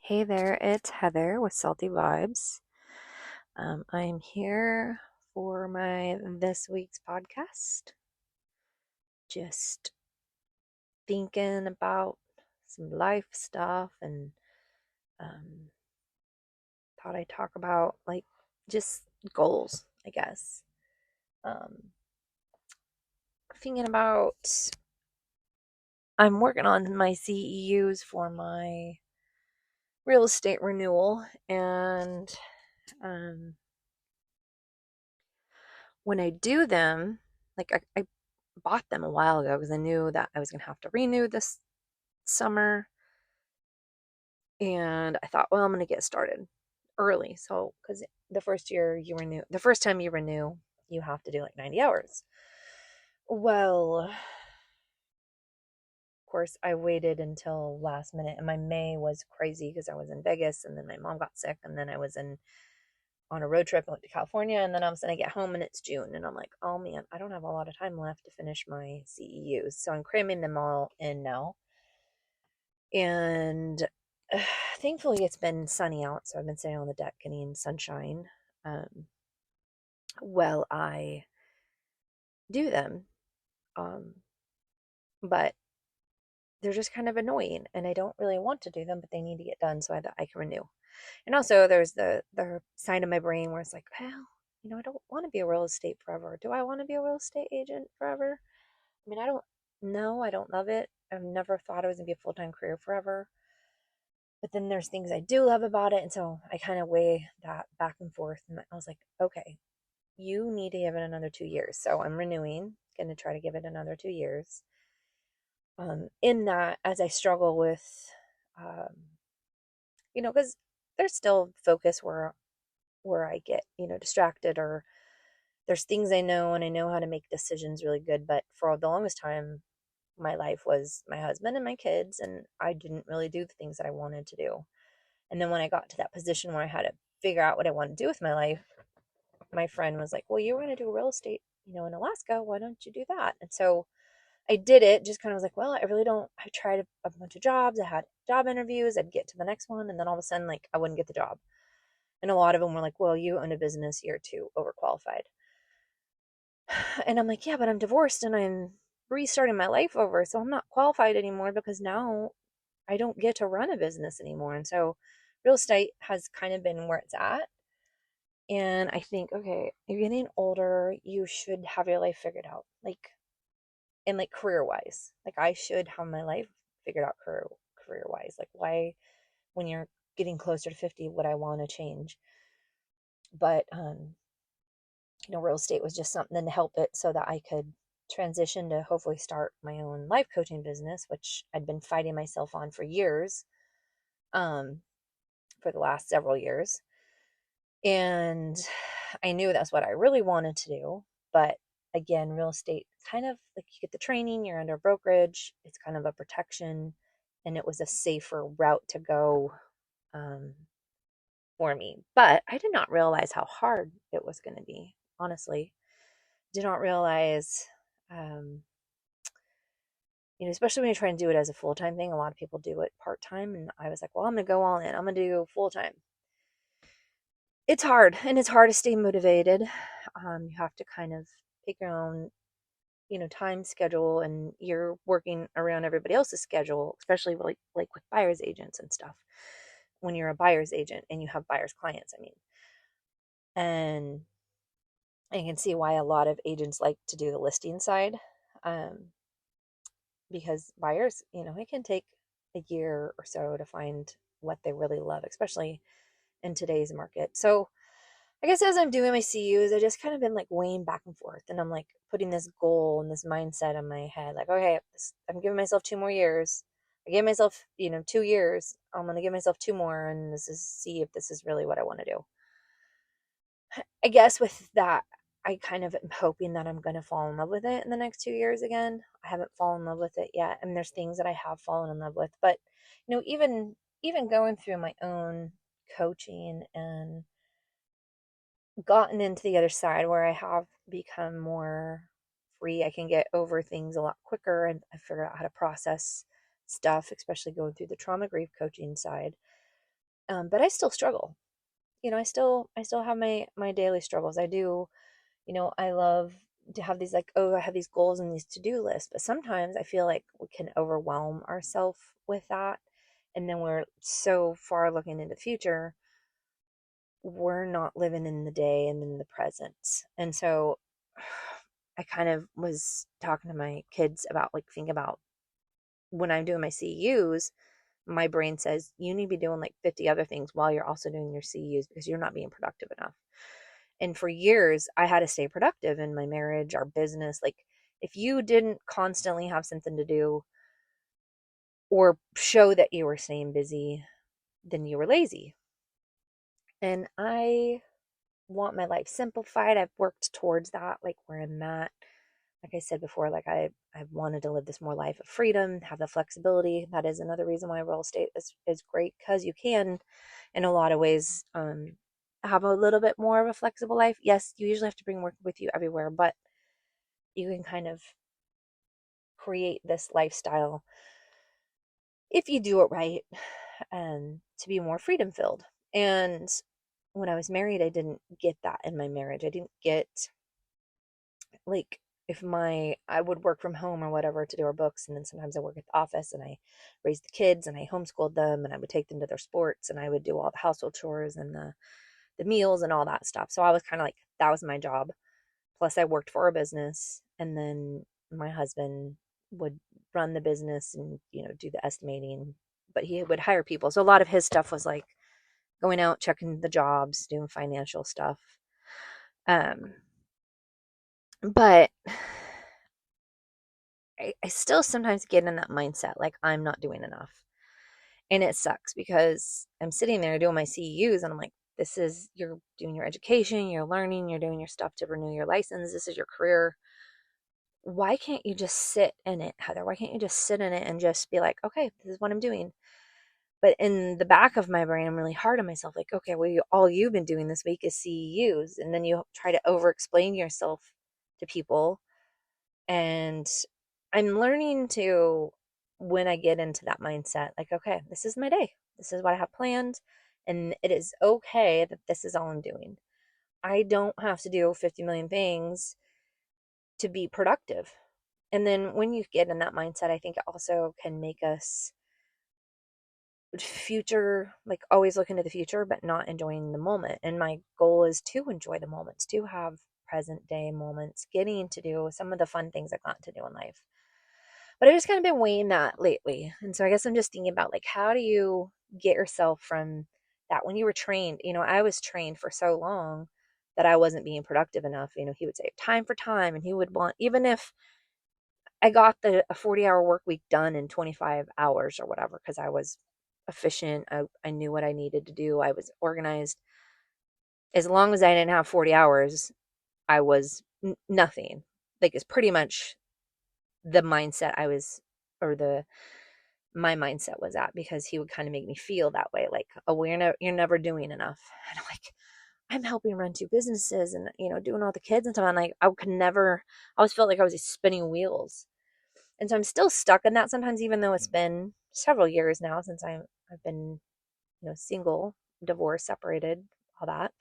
Hey there, it's Heather with Salty Vibes. I'm here for my this week's podcast. Just thinking about some life stuff and um, thought I'd talk about just goals, I guess. Um, Thinking about I'm working on my CEUs for my real estate renewal, and um, when I do them, I bought them a while ago because I knew that I was going to have to renew this summer. And I thought, well, I'm going to get started early. So, because the first time you renew, you have to do like 90 hours. Well, of course, I waited until last minute, and my May was crazy because I was in Vegas, and then my mom got sick, and then I was on a road trip. I went to California, and then all of a sudden I get home and it's June, and I'm like, oh man, I don't have a lot of time left to finish my CEUs. So I'm cramming them all in now. And thankfully it's been sunny out, so I've been sitting on the deck getting sunshine um, while I do them. Um, but they're just kind of annoying, and I don't really want to do them, but they need to get done so that I can renew. And also, there's the side of my brain where it's like, well, I don't want to be a real estate forever. Do I want to be a real estate agent forever? I mean, I don't know. I don't love it. I've never thought it was gonna be a full time career forever. But then there's things I do love about it, and so I kind of weigh that back and forth. And I was like, okay, you need to give it another 2 years. So I'm renewing, going to try to give it another 2 years. In that, as I struggle with, um, because there's still focus where I get distracted, or there's things I know and I know how to make decisions really good. But for the longest time, my life was my husband and my kids, and I didn't really do the things that I wanted to do. And then when I got to that position where I had to figure out what I wanted to do with my life, my friend was like, well, you want to do real estate, in Alaska. Why don't you do that? And so I did it, just kind of was like, well, I really don't. I tried a bunch of jobs. I had job interviews. I'd get to the next one. And then all of a sudden, like, I wouldn't get the job. And a lot of them were like, well, you own a business, you're too overqualified. And I'm like, yeah, but I'm divorced and I'm restarting my life over. So I'm not qualified anymore because now I don't get to run a business anymore. And so real estate has kind of been where it's at. And I think, okay, you're getting older, you should have your life figured out. And career wise. Like I should have my life figured out career wise. Like why when you're getting closer to 50 would I want to change? But real estate was just something to help it so that I could transition to hopefully start my own life coaching business, which I'd been fighting myself on for years, um, for the last several years. And I knew that's what I really wanted to do. But again, real estate kind of like you get the training, you're under brokerage, it's kind of a protection, and it was a safer route to go um, for me. But I did not realize how hard it was going to be, honestly. Did not realize, um, especially when you're trying to do it as a full time thing. A lot of people do it part time, and I was like, well, I'm going to go all in, I'm going to do full time. It's hard, and it's hard to stay motivated. You have to kind of pick your own, time schedule, and you're working around everybody else's schedule, especially like with buyer's agents and stuff. When you're a buyer's agent and you have buyer's clients, I mean, and you can see why a lot of agents like to do the listing side, um, because buyers, it can take a year or so to find what they really love, especially in today's market. So I guess as I'm doing my CUs, I just kind of been like weighing back and forth, and I'm like putting this goal and this mindset in my head, like, okay, I'm giving myself 2 more years. I gave myself, 2 years. I'm gonna give myself two more, and this is see if this is really what I want to do. I guess with that, I kind of am hoping that I'm gonna fall in love with it in the next 2 years again. I haven't fallen in love with it yet, and there's things that I have fallen in love with, but even going through my own coaching and gotten into the other side where I have become more free. I can get over things a lot quicker, and I figure out how to process stuff, especially going through the trauma grief coaching side. But I still struggle. I still have my daily struggles. I do, I love to have these, like, oh, I have these goals and these to-do lists, but sometimes I feel like we can overwhelm ourselves with that. And then we're so far looking into the future, we're not living in the day and in the present. And so I kind of was talking to my kids about, like, think about when I'm doing my CEUs, my brain says you need to be doing like 50 other things while you're also doing your CEUs because you're not being productive enough. And for years, I had to stay productive in my marriage, our business. Like, if you didn't constantly have something to do or show that you were staying busy, then you were lazy. And I want my life simplified. I've worked towards that, like where I'm at. Like I said before, like I wanted to live this more life of freedom, have the flexibility. That is another reason why real estate is great, because you can, in a lot of ways, have a little bit more of a flexible life. Yes, you usually have to bring work with you everywhere, but you can kind of create this lifestyle if you do it right, to be more freedom filled. And when I was married, I didn't get that in my marriage. I didn't get, like, if my I would work from home or whatever to do our books, and then sometimes I work at the office, and I raised the kids and I homeschooled them, and I would take them to their sports, and I would do all the household chores and the meals and all that stuff. So I was kind of like, that was my job. Plus I worked for a business, and then my husband would run the business and, do the estimating, but he would hire people. So a lot of his stuff was like going out, checking the jobs, doing financial stuff. Um, but I still sometimes get in that mindset, like I'm not doing enough. And it sucks because I'm sitting there doing my CEUs and I'm like, you're doing your education, you're learning, you're doing your stuff to renew your license. This is your career. Why can't you just sit in it, Heather? Why can't you just sit in it and just be like, okay, this is what I'm doing? But in the back of my brain, I'm really hard on myself. Like, okay, well, all you've been doing this week is CEUs. And then you try to over explain yourself to people. And I'm learning to, when I get into that mindset, like, okay, this is my day. This is what I have planned. And it is okay that this is all I'm doing. I don't have to do 50 million things to be productive. And then when you get in that mindset, I think it also can make us future, like always looking to the future, but not enjoying the moment. And my goal is to enjoy the moments, to have present day moments, getting to do some of the fun things I've gotten to do in life. But I've just kind of been weighing that lately. And so I guess I'm just thinking about, like, how do you get yourself from that when you were trained? I was trained for so long that I wasn't being productive enough. He would say time for time, and he would want, even if I got a 40-hour work week done in 25 hours or whatever, because I was efficient. I knew what I needed to do. I was organized. As long as I didn't have 40 hours, I was nothing. Like, it's pretty much the mindset I was, or my mindset was at, because he would kind of make me feel that way. Like, oh, well, you're never doing enough. And I'm like, I'm helping run two businesses and, doing all the kids and stuff. And like, I could never, I always felt like I was just spinning wheels. And so I'm still stuck in that sometimes, even though it's been several years now since I've been, single, divorced, separated, all that.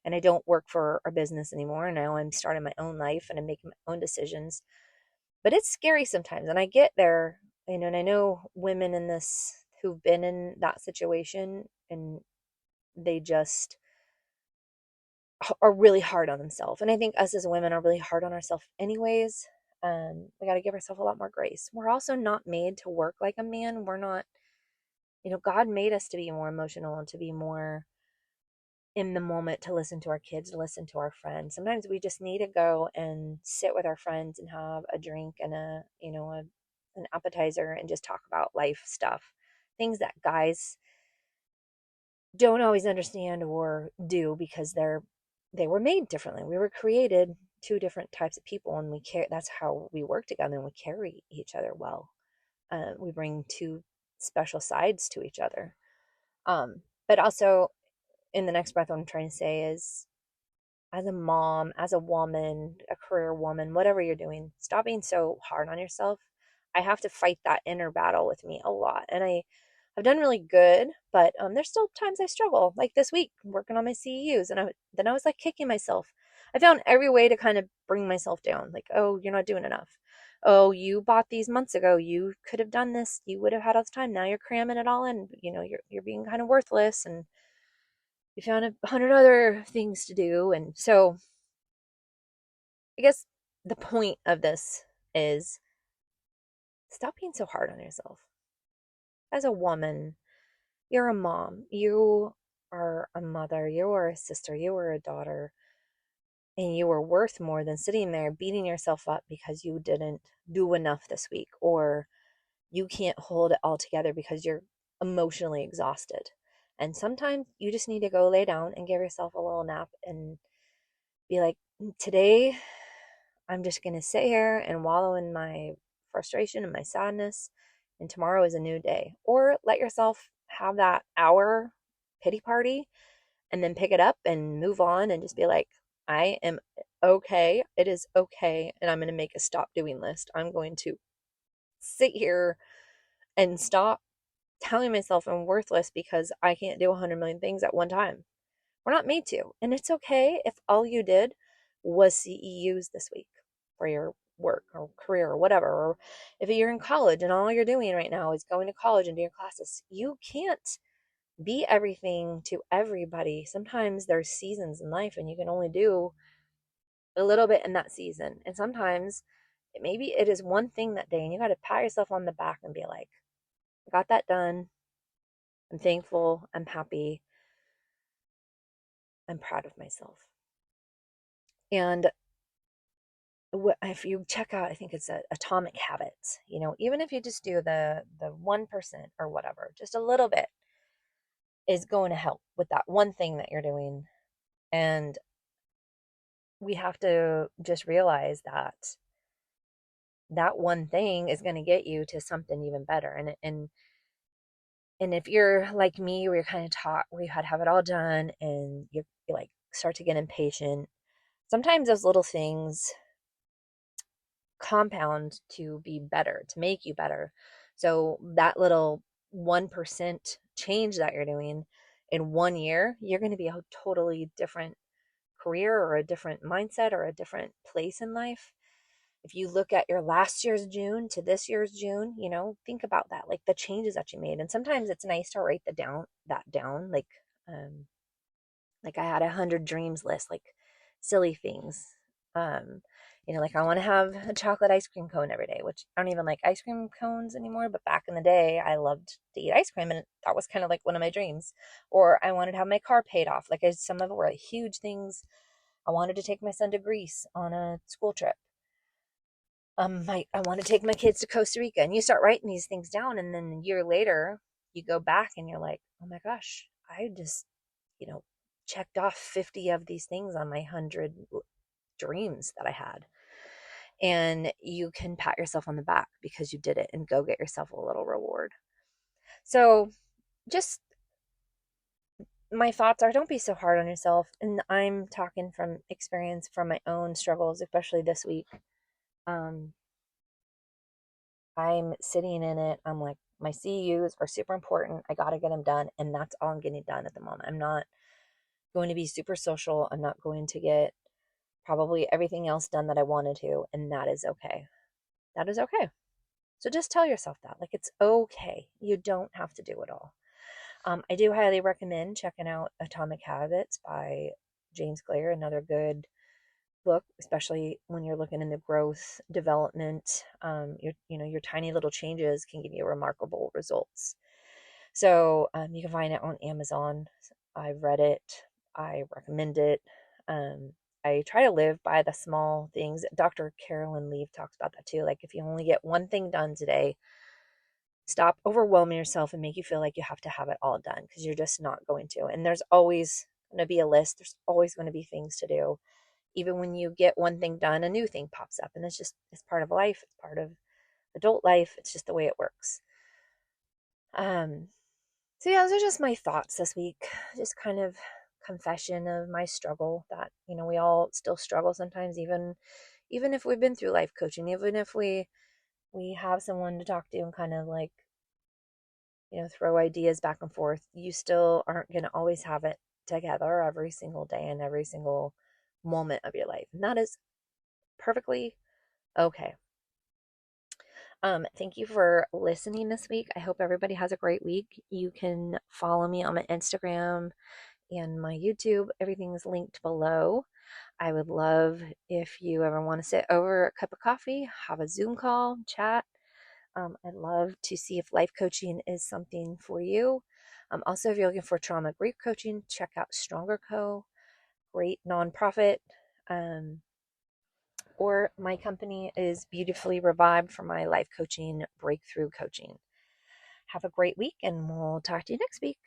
And I don't work for a business anymore. Now I'm starting my own life and I'm making my own decisions. But it's scary sometimes. And I get there, and I know women in this who've been in that situation, and they just are really hard on themselves. And I think us as women are really hard on ourselves anyways. We got to give ourselves a lot more grace. We're also not made to work like a man. We're not, God made us to be more emotional and to be more in the moment, to listen to our kids, to listen to our friends. Sometimes we just need to go and sit with our friends and have a drink and an appetizer and just talk about life stuff. Things that guys don't always understand or do, because they were made differently. We were created two different types of people, and that's how we work together, and we carry each other well. We bring two special sides to each other. But also, in the next breath, what I'm trying to say is, as a mom, as a woman, a career woman, whatever you're doing, stop being so hard on yourself. I have to fight that inner battle with me a lot. And I've done really good, but there's still times I struggle. Like this week, I'm working on my CEUs, and then I was like kicking myself. I found every way to kind of bring myself down. Like, oh, you're not doing enough. Oh, you bought these months ago. You could have done this. You would have had all the time. Now you're cramming it all in. You're being kind of worthless, and you found 100 other things to do. And so, I guess the point of this is stop being so hard on yourself. As a woman, you're a mom. You are a mother. You are a sister. You are a daughter. And you are worth more than sitting there beating yourself up because you didn't do enough this week, or you can't hold it all together because you're emotionally exhausted. And sometimes you just need to go lay down and give yourself a little nap and be like, today I'm just going to sit here and wallow in my frustration and my sadness. And tomorrow is a new day. Or let yourself have that hour pity party and then pick it up and move on and just be like, I am okay. It is okay. And I'm going to make a stop doing list. I'm going to sit here and stop telling myself I'm worthless because I can't do 100 million things at one time. We're not made to. And it's okay if all you did was CEUs this week for your work or career or whatever. Or if you're in college and all you're doing right now is going to college and doing classes, you can't be everything to everybody. Sometimes there's seasons in life and you can only do a little bit in that season. And sometimes maybe it is one thing that day and you got to pat yourself on the back and be like, I got that done. I'm thankful. I'm happy. I'm proud of myself. And if you check out, I think it's Atomic Habits, even if you just do the 1% or whatever, just a little bit is going to help with that one thing that you're doing. And we have to just realize that that one thing is going to get you to something even better. And if you're like me, where you're kind of taught where you had to have it all done and you like start to get impatient, sometimes those little things compound to be better, to make you better. So that little 1% change that you're doing in 1 year, you're going to be a totally different career or a different mindset or a different place in life. If you look at your last year's June to this year's June, think about that, like the changes that you made. And sometimes it's nice to write that down, um, like I had 100 dreams list, like silly things. Um, like I want to have a chocolate ice cream cone every day, which I don't even like ice cream cones anymore. But back in the day, I loved to eat ice cream, and that was kind of like one of my dreams. Or I wanted to have my car paid off. Like some of it were like huge things. I wanted to take my son to Greece on a school trip. I want to take my kids to Costa Rica, and you start writing these things down, and then a year later, you go back and you're like, oh my gosh, I just, you know, checked off 50 of these things on my 100 dreams that I had. And you can pat yourself on the back because you did it and go get yourself a little reward. So, just my thoughts are don't be so hard on yourself. And I'm talking from experience from my own struggles, especially this week. Um, I'm sitting in it. I'm like, my CEUs are super important. I got to get them done. And that's all I'm getting done at the moment. I'm not going to be super social. I'm not going to get probably everything else done that I wanted to. And that is okay. That is okay. So just tell yourself that. Like, it's okay. You don't have to do it all. I do highly recommend checking out Atomic Habits by James Clear, another good book, especially when you're looking into growth, development. Your tiny little changes can give you remarkable results. So you can find it on Amazon. I've read it. I recommend it. Um, I try to live by the small things. Dr. Carolyn Leaf talks about that too. Like if you only get one thing done today, stop overwhelming yourself and make you feel like you have to have it all done because you're just not going to. And there's always going to be a list. There's always going to be things to do. Even when you get one thing done, a new thing pops up. And it's part of life. It's part of adult life. It's just the way it works. Um, so yeah, those are just my thoughts this week. Just kind of confession of my struggle that, we all still struggle sometimes, even if we've been through life coaching, even if we have someone to talk to and kind of like throw ideas back and forth. You still aren't going to always have it together every single day and every single moment of your life. And that is perfectly okay. Thank you for listening this week. I hope everybody has a great week. You can follow me on my Instagram and my YouTube. Everything is linked below. I would love if you ever want to sit over a cup of coffee, have a Zoom call, chat. I'd love to see if life coaching is something for you. Also, if you're looking for trauma grief coaching, check out Stronger Co. Great nonprofit. Um, or my company is Beautifully Revived for my life coaching, breakthrough coaching. Have a great week, and we'll talk to you next week.